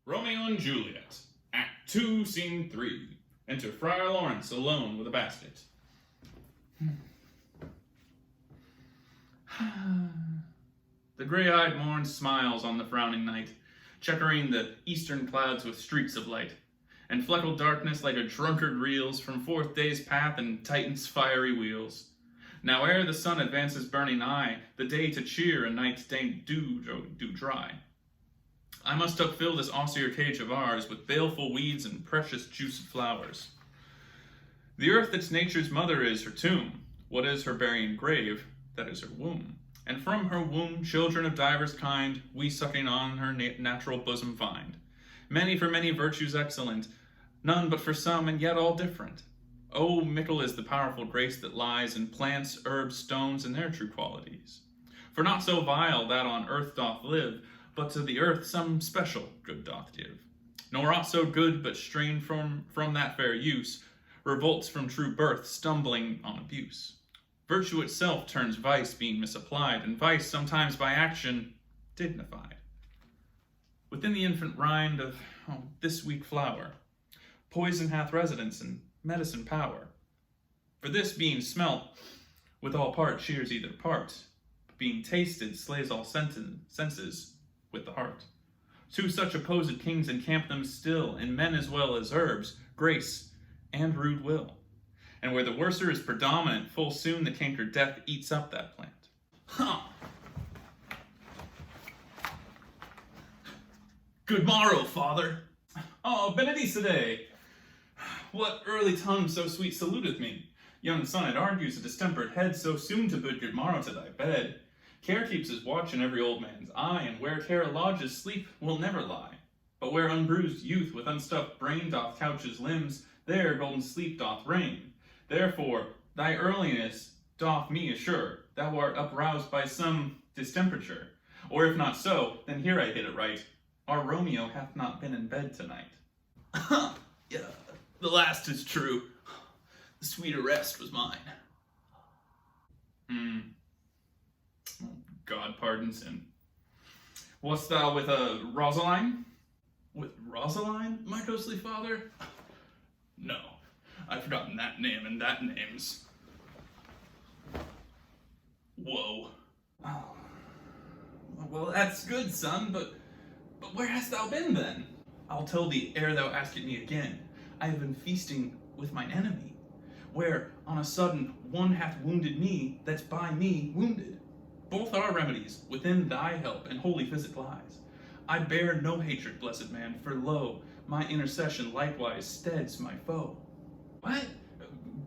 Romeo and Juliet, Act 2, Scene 3. Enter Friar Lawrence alone with a basket. The gray-eyed morn smiles on the frowning night, checkering the eastern clouds with streaks of light, and fleckled darkness like a drunkard reels from forth day's path and Titan's fiery wheels. Now ere the sun advances burning high, the day to cheer and night's dank dew dry, I must upfill this austere cage of ours with baleful weeds and precious juiced flowers. The earth that's nature's mother is her tomb. What is her burying grave? That is her womb. And from her womb children of divers kind, we sucking on her natural bosom find. Many for many virtues excellent, none but for some and yet all different. Oh, mickle is the powerful grace that lies in plants, herbs, stones, and their true qualities. For not so vile that on earth doth live, but to the earth some special good doth give. Nor aught so good, but strained from that fair use, revolts from true birth, stumbling on abuse. Virtue itself turns vice, being misapplied, and vice sometimes by action dignified. Within the infant rind of this weak flower, poison hath residence and medicine power. For this being smelt, with all part cheers either part, but being tasted slays all senses with the heart. Two such opposed kings encamp them still, in men as well as herbs, grace and rude will. And where the worser is predominant, full soon the canker death eats up that plant. Good morrow, father. Oh, benedicite. What early tongue so sweet saluteth me? Young son, it argues a distempered head so soon to bid good morrow to thy bed. Care keeps his watch in every old man's eye, and where care lodges, sleep will never lie. But where unbruised youth with unstuffed brain doth couch his limbs, there golden sleep doth reign. Therefore, thy earliness doth me assure thou art uproused by some distemperature. Or if not so, then here I hit it right. Our Romeo hath not been in bed tonight. Yeah, the last is true. The sweeter rest was mine. God pardon sin. Wast thou with a Rosaline? With Rosaline, my ghostly father? No, I've forgotten that name and that name's. Whoa. Oh. Well, that's good, son, but where hast thou been then? I'll tell thee ere thou ask it me again. I have been feasting with mine enemy, where on a sudden one hath wounded me that's by me wounded. Both are remedies within thy help and holy physic lies. I bear no hatred, blessed man, for lo, my intercession likewise steads my foe. What?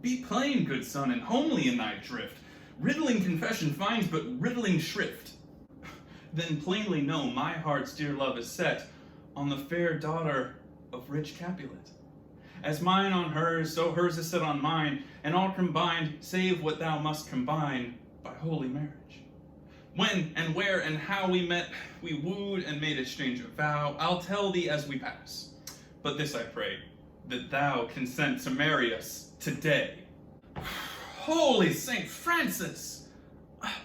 Be plain, good son, and homely in thy drift. Riddling confession finds but riddling shrift. Then plainly know my heart's dear love is set on the fair daughter of rich Capulet. As mine on hers, so hers is set on mine, and all combined, save what thou must combine by holy marriage. When and where and how we met, we wooed and made exchange of vow, I'll tell thee as we pass. But this I pray, that thou consent to marry us today. Holy Saint Francis!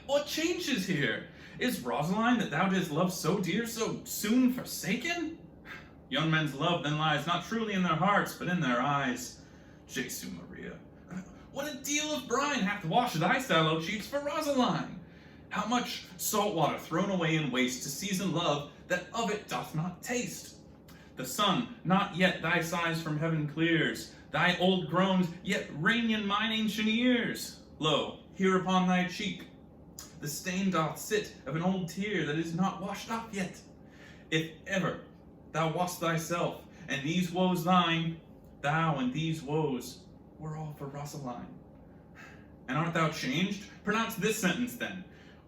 What changes here? Is Rosaline that thou didst love so dear so soon forsaken? Young men's love then lies not truly in their hearts, but in their eyes. Jesu Maria, what a deal of brine hath washed thy sallow cheeks for Rosaline! How much salt water thrown away in waste to season love that of it doth not taste! The sun not yet thy sighs from heaven clears, thy old groans yet ring in mine ancient ears. Lo, here upon thy cheek the stain doth sit of an old tear that is not washed off yet. If ever thou wast thyself, and these woes thine, thou and these woes were all for Rosaline. And art thou changed? Pronounce this sentence then.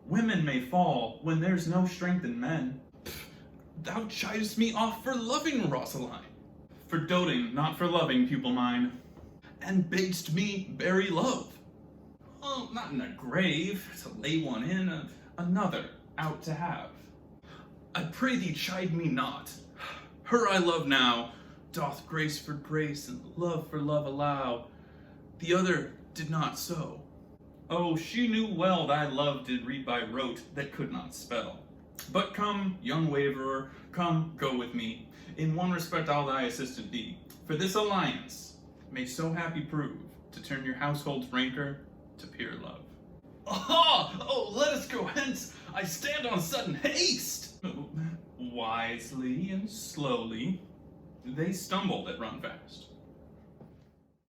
Women may fall when there's no strength in men. Thou chidest me off for loving Rosaline. For doting, not for loving, pupil mine. And bad'st me bury love. Well, not in a grave, to lay one in, another out to have. I pray thee chide me not. Her I love now, doth grace for grace and love for love allow. The other did not so. Oh, she knew well thy love did read by rote that could not spell. But come, young waverer, come, go with me. In one respect I'll thy assistant be, for this alliance may so happy prove to turn your household's rancor to pure love. Aha! Oh, let us go hence! I stand on sudden haste! Wisely and slowly, they stumble that run fast.